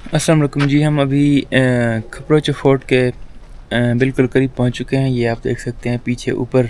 अस्सलाम वालेकुम जी। हम अभी खपरोच फोर्ट के बिल्कुल करीब पहुंच चुके हैं। ये आप देख सकते हैं पीछे ऊपर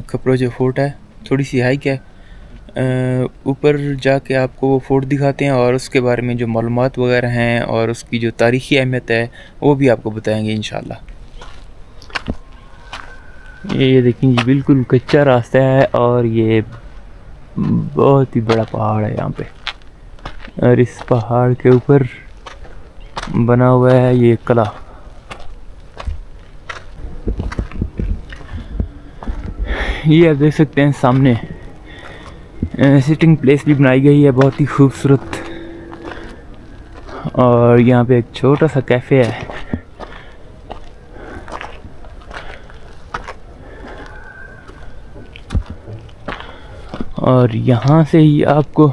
खपरोच फोर्ट है, थोड़ी सी हाइक है। ऊपर जाके आपको वो फोर्ट दिखाते हैं और उसके बारे में जो मालूमात वगैरह हैं और उसकी जो तारीख़ी अहमियत है वो भी आपको बताएंगे इंशाल्लाह। ये देखें जी, बिल्कुल कच्चा रास्ता है और ये बहुत ही बड़ा पहाड़ है यहाँ पे। और इस पहाड़ के ऊपर बना हुआ है ये किला। ये आप देख सकते हैं सामने सिटिंग प्लेस भी बनाई गई है, बहुत ही खूबसूरत। और यहाँ पे एक छोटा सा कैफ़े है। और यहाँ से ही आपको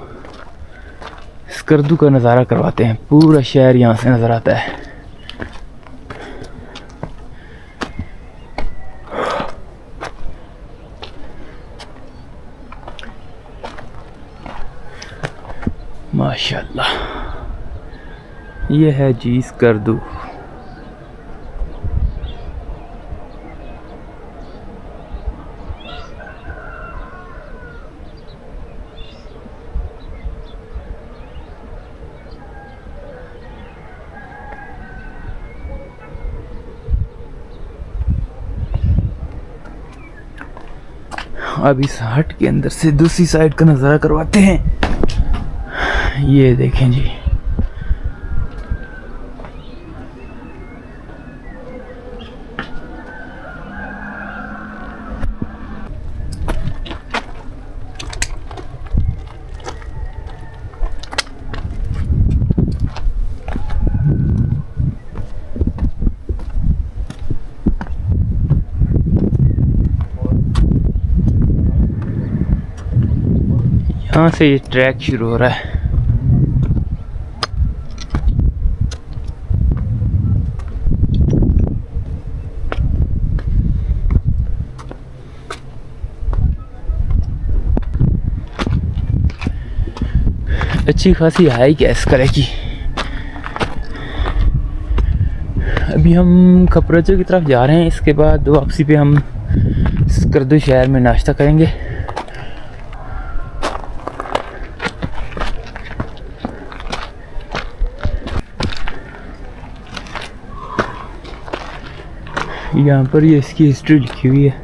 स्कर्दू का नज़ारा करवाते हैं। पूरा शहर यहाँ से नज़र आता है। माशाल्लाह, ये है जी स्कर्दू। अब इस हट के अंदर से दूसरी साइड का नज़ारा करवाते हैं। ये देखें जी, यहाँ से ये ट्रैक शुरू हो रहा है। अच्छी खासी हाइक है इस किले की। अभी हम खपरोचों की तरफ जा रहे हैं। इसके बाद वापसी पे हम स्कर्दू शहर में नाश्ता करेंगे। यहाँ पर ये इसकी हिस्ट्री लिखी हुई है।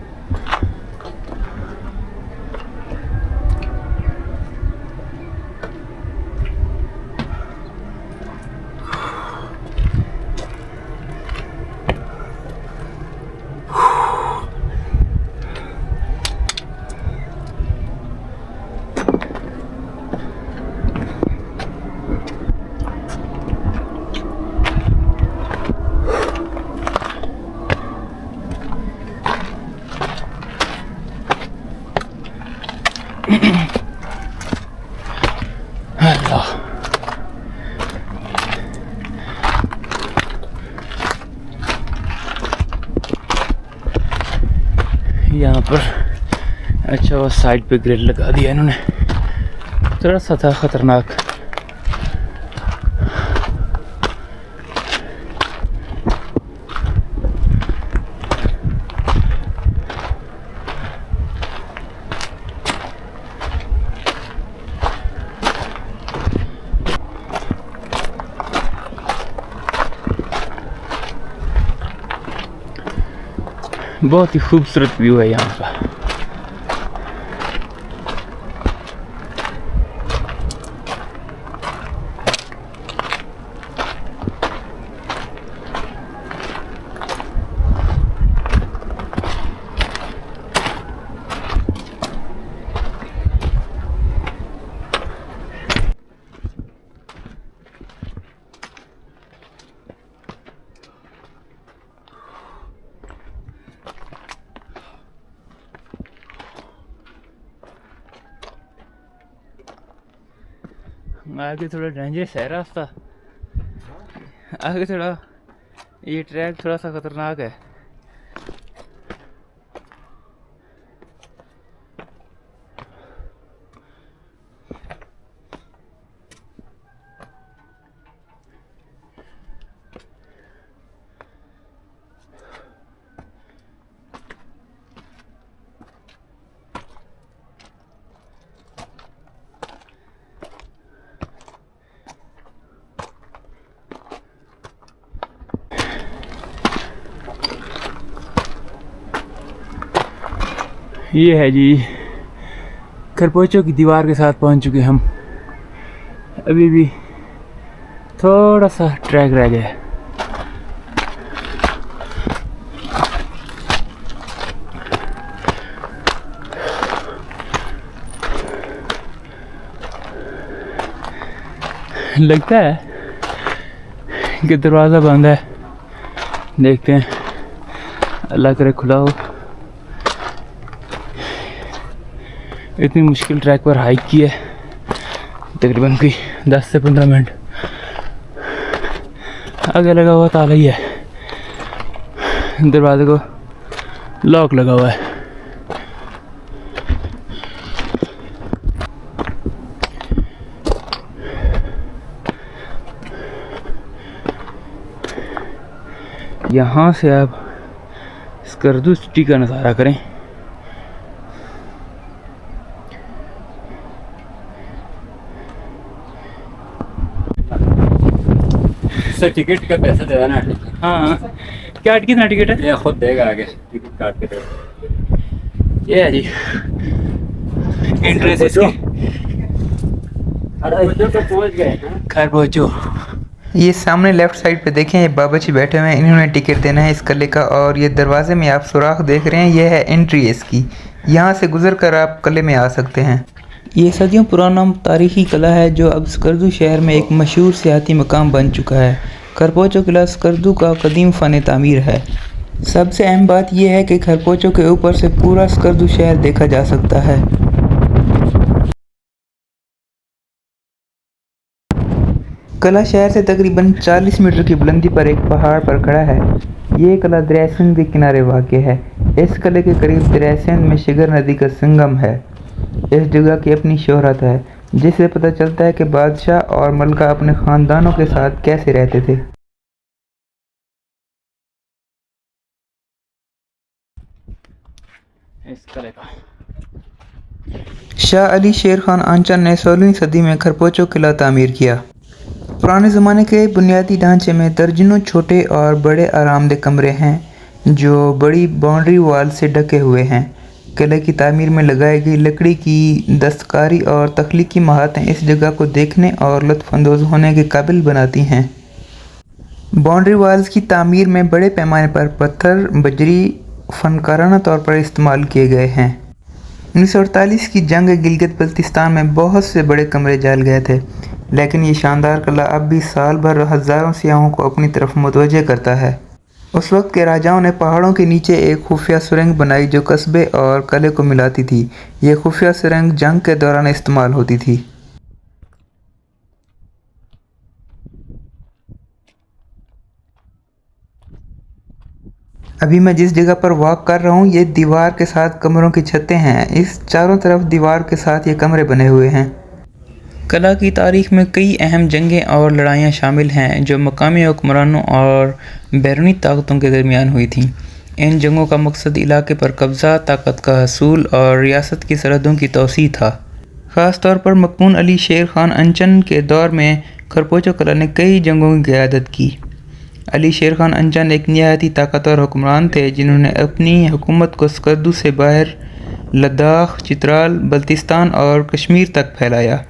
अल्लाह, यहाँ पर अच्छा वो साइड पे ग्रिल लगा दिया इन्होंने, थोड़ा सा था खतरनाक। बहुत ही खूबसूरत व्यू है यहाँ का। आगे थोड़ा डेंजरस है रास्ता, आगे थोड़ा ये ट्रैक थोड़ा सा खतरनाक है। ये है जी खरपोचों की दीवार के साथ पहुंच चुके हम। अभी भी थोड़ा सा ट्रैक रह गया है। लगता है कि दरवाज़ा बंद है, देखते हैं, अल्लाह करे खुला हो। इतनी मुश्किल ट्रैक पर हाइक की है तकरीबन कोई 10 से 15 मिनट। आगे लगा हुआ ताला ही है, दरवाजे को लॉक लगा हुआ है। यहाँ से आप स्कर्दू सिटी का नज़ारा करें। सर टिकट का पैसा दे देना। हाँ, क्या कितना टिकट है? ये खुद देगा आगे, टिकट काट के देगा। ये है जी एंट्रेंस इसकी। पहुंच गए खरपोचो। ये सामने लेफ्ट साइड पे देखें, ये बाबा जी बैठे हुए हैं, इन्होंने टिकट देना है इस किले का। और ये दरवाजे में आप सुराख देख रहे हैं, ये है एंट्री इसकी। यहाँ से गुजर कर आप किले में आ सकते हैं। ये सदियों पुराना तारीखी किला है जो अब स्कर्दू शहर में एक मशहूर सियाती मकाम बन चुका है। खरपोचो किला स्कर्दू का कदीम फ़न तामीर है। सबसे अहम बात यह है कि खरपोचो के ऊपर से पूरा स्कर्दू शहर देखा जा सकता है। किला शहर से तकरीबन 40 मीटर की बुलंदी पर एक पहाड़ पर खड़ा है। ये किला दरिया सिंध के किनारे वाक़ है। इस किले के करीब दरिया सिंध में शिगर नदी का संगम है। इस जगह की अपनी शोहरत है, जिससे पता चलता है कि बादशाह और मलका अपने ख़ानदानों के साथ कैसे रहते थे। इस किले का शाह अली शेर खान आंचन ने 16वीं सदी में खरपोचो किला तामीर किया। पुराने ज़माने के बुनियादी ढांचे में दर्जनों छोटे और बड़े आरामदेह कमरे हैं जो बड़ी बाउंड्री वॉल से ढके हुए हैं। किले की तामीर में लगाई गई लकड़ी की दस्तकारी और तख्लीकी महारतें इस जगह को देखने और लुत्फ़अंदोज़ होने के काबिल बनाती हैं। बाउंड्री वॉल्स की तामीर में बड़े पैमाने पर पत्थर बजरी फनकाराना तौर पर इस्तेमाल किए गए हैं। 1948 की जंग गिलगित बल्तिस्तान में बहुत से बड़े कमरे जल गए थे, लेकिन ये शानदार किला अब भी साल भर हज़ारों सियाहों को अपनी तरफ मुतवज्जे करता है। उस वक्त के राजाओं ने पहाड़ों के नीचे एक खुफिया सुरंग बनाई जो कस्बे और किले को मिलाती थी। ये खुफिया सुरंग जंग के दौरान इस्तेमाल होती थी। अभी मैं जिस जगह पर वॉक कर रहा हूँ, ये दीवार के साथ कमरों की छतें हैं। इस चारों तरफ दीवार के साथ ये कमरे बने हुए हैं। किला की तारीख में कई अहम जंगें और लड़ाइयाँ शामिल हैं जो मकामी हुक्मरानों और बैरूनी ताकतों के दरमियान हुई थीं। इन जंगों का मकसद इलाके पर कब्ज़ा, ताकत का हसूल और रियासत की सरहदों की तौसीह था। ख़ास तौर पर मकबून अली शेर खान अंचन के दौर में खरपोचो किला ने कई जंगों की क़यादत की। अली शेर खान अंचन एक नहायती ताकतवर हुक्मरान थे जिन्होंने अपनी हुकूमत को स्कर्दू से बाहर लद्दाख, चित्राल, बल्तिस्तान और कश्मीर तक फैलाया।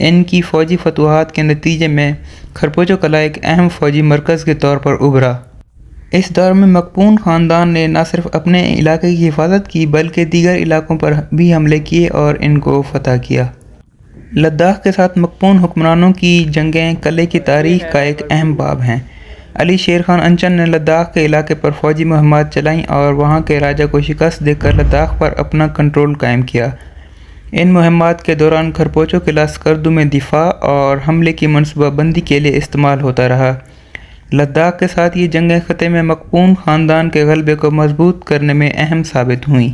इनकी फ़ौजी फतवाहत के नतीजे में खरपोचो किला एक अहम फ़ौजी मरकज़ के तौर पर उभरा। इस दौर में मकबून ख़ानदान ने न सिर्फ अपने इलाके की हिफाजत की बल्कि दीगर इलाकों पर भी हमले किए और इनको फ़तह किया। लद्दाख के साथ मकबून हुक्मरानों की जंगें किले की तारीख़ का एक अहम बाब हैं। अली शेर खान अंचन ने लद्दाख के इलाके पर फ़ौजी मुहिम्मात चलाईं और वहाँ के राजा को शिकस्त देकर लद्दाख पर अपना कंट्रोल कायम किया। इन मुहिम्मात के दौरान खरपोचो किला स्कर्दू में दिफा और हमले की मनसूबाबंदी के लिए इस्तेमाल होता रहा। लद्दाख के साथ ये जंगें ख़त्े में मकबून ख़ानदान के गलबे को मजबूत करने में अहम साबित हुईं।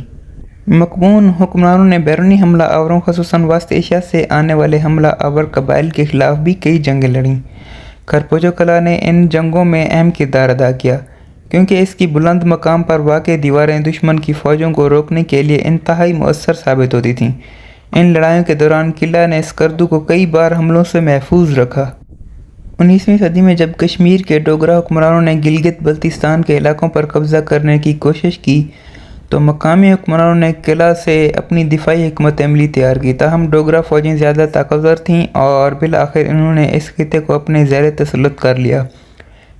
मकबून हुक्मरानों ने बैरूनी हमला आवरों ख़ुसूसन वस्त एशिया से आने वाले हमला आवर कबाइल के ख़िलाफ़ भी कई जंगें लड़ीं। खरपोचो किला ने इन जंगों में अहम किरदार अदा किया क्योंकि इसकी बुलंद मकाम पर वाक़ दीवारें दुश्मन की फ़ौजों को रोकने के लिए इंतहाई मुअस्सर साबित होती थीं। इन लड़ाइयों के दौरान किला ने स्कर्दू को कई बार हमलों से महफूज रखा। 19वीं सदी में जब कश्मीर के डोगरा हुक्मरानों ने गिलगित बल्तिस्तान के इलाकों पर कब्ज़ा करने की कोशिश की तो मकामी हुक्मरानों ने किला से अपनी दिफाई हिकमत अमली तैयार की। ताहम डोगरा फ़ौजें ज़्यादा ताकतवर थीं और बिल आखिर इन्होंने इस खिते को अपने ज़ेर तसल्लुत कर लिया।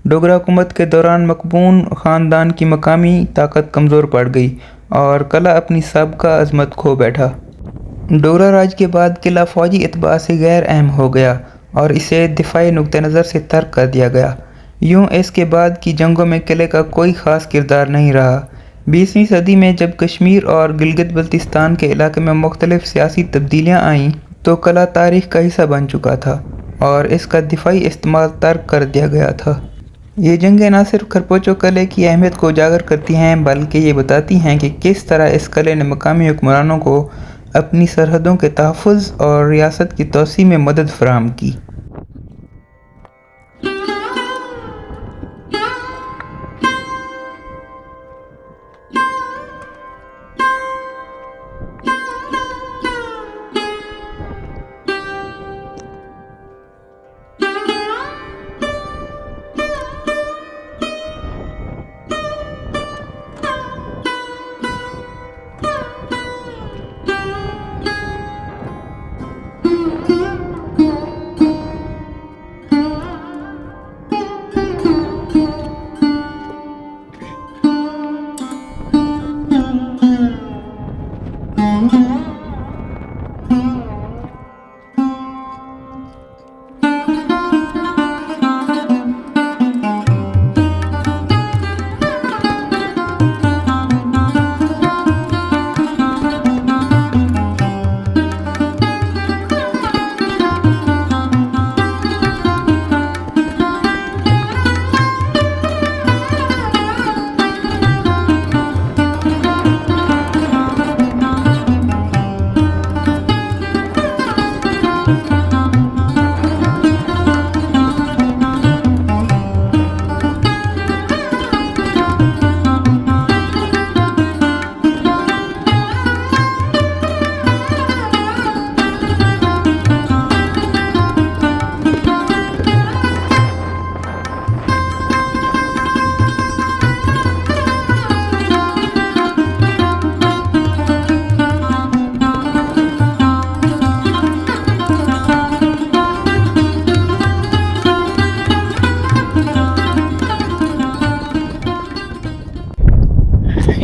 डोगरा हुकूमत के दौरान मकबून ख़ानदान की मकामी ताकत कमज़ोर पड़ गई और किला अपनी साबिक़ा अज़मत खो बैठा। डोगरा राज के बाद किला फ़ौजी एतबार से गैर अहम हो गया और इसे दिफाई नुक्ते नज़र से तर्क कर दिया गया। यूँ इसके बाद की जंगों में किले का कोई ख़ास किरदार नहीं रहा। 20वीं सदी में जब कश्मीर और गिलगित बल्तिस्तान के इलाके में मुख्तलिफ सियासी तब्दीलियाँ आईं तो किला तारीख़ का हिस्सा बन चुका था और इसका दिफाई इस्तेमाल तर्क कर दिया गया था। ये जंगें न सिर्फ खरपोचो किले की अहमियत को उजागर करती हैं बल्कि ये बताती हैं कि किस तरह इस किले ने मकामी हुक्मरानों को अपनी सरहदों के तहफ़्फ़ुज़ और रियासत की तोसी में मदद फ़राहम की।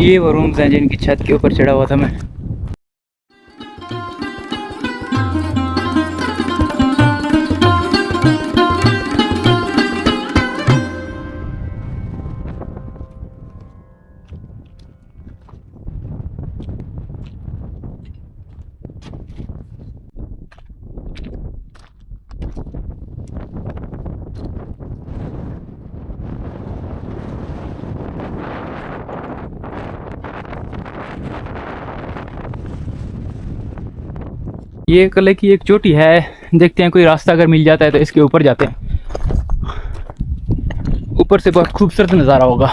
ये वो रूम्स हैं जिनकी छत के ऊपर चढ़ा हुआ था मैं। ये किले की एक चोटी है, देखते हैं कोई रास्ता अगर मिल जाता है तो इसके ऊपर जाते हैं। ऊपर से बहुत खूबसूरत नज़ारा होगा,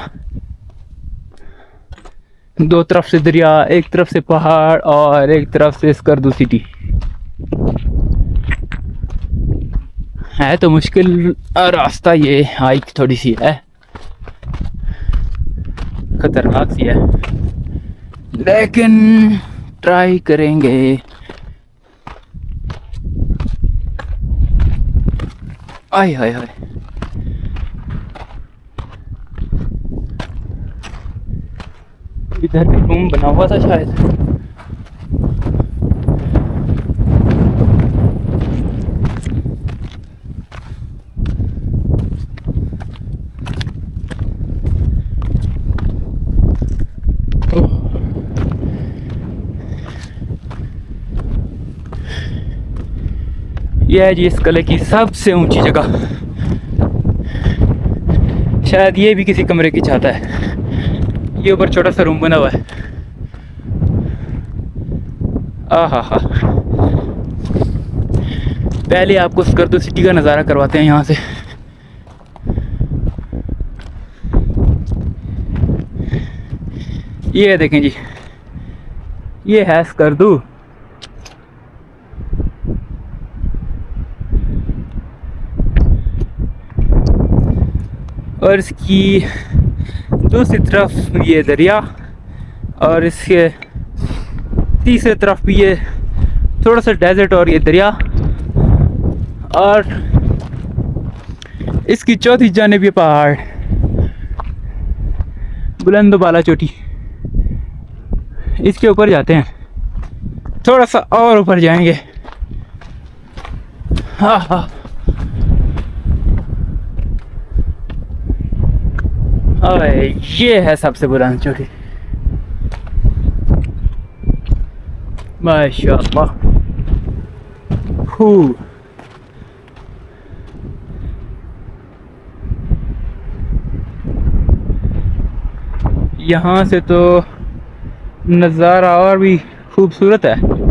दो तरफ से दरिया, एक तरफ से पहाड़ और एक तरफ से स्कर्दू सिटी। है तो मुश्किल रास्ता, ये हाइक थोड़ी सी है, खतरनाक सी है, लेकिन ट्राई करेंगे। आय हाय हाय, इधर भी रूम बना हुआ था शायद। यह है जी इस किले की सबसे ऊंची जगह। शायद ये भी किसी कमरे की छत है। ये ऊपर छोटा सा रूम बना हुआ है। आहा हा, पहले आपको स्कर्दू सिटी का नज़ारा करवाते हैं यहाँ से। ये देखें जी, ये है स्कर्दू। और इसकी दूसरी तरफ ये दरिया और इसके तीसरे तरफ भी ये थोड़ा सा डेजर्ट और ये दरिया, और इसकी चौथी जानिब ये पहाड़, बुलंद बाला चोटी। इसके ऊपर जाते हैं, थोड़ा सा और ऊपर जाएंगे। हाँ हाँ अरे ये है सबसे बुलंद चोटी, माशाअल्लाह। यहाँ से तो नज़ारा और भी खूबसूरत है।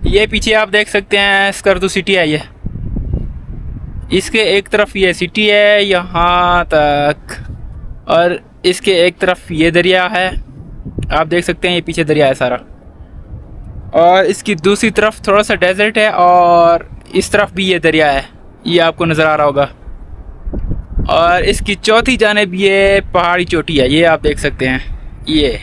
ये पीछे आप देख सकते हैं स्कर्दू सिटी है। ये इसके एक तरफ ये सिटी है यहाँ तक, और इसके एक तरफ ये दरिया है, आप देख सकते हैं ये पीछे दरिया है सारा, और इसकी दूसरी तरफ थोड़ा सा डेजर्ट है, और इस तरफ भी ये दरिया है, ये आपको नज़र आ रहा होगा। और इसकी चौथी जानिब ये पहाड़ी चोटी है, ये आप देख सकते हैं। ये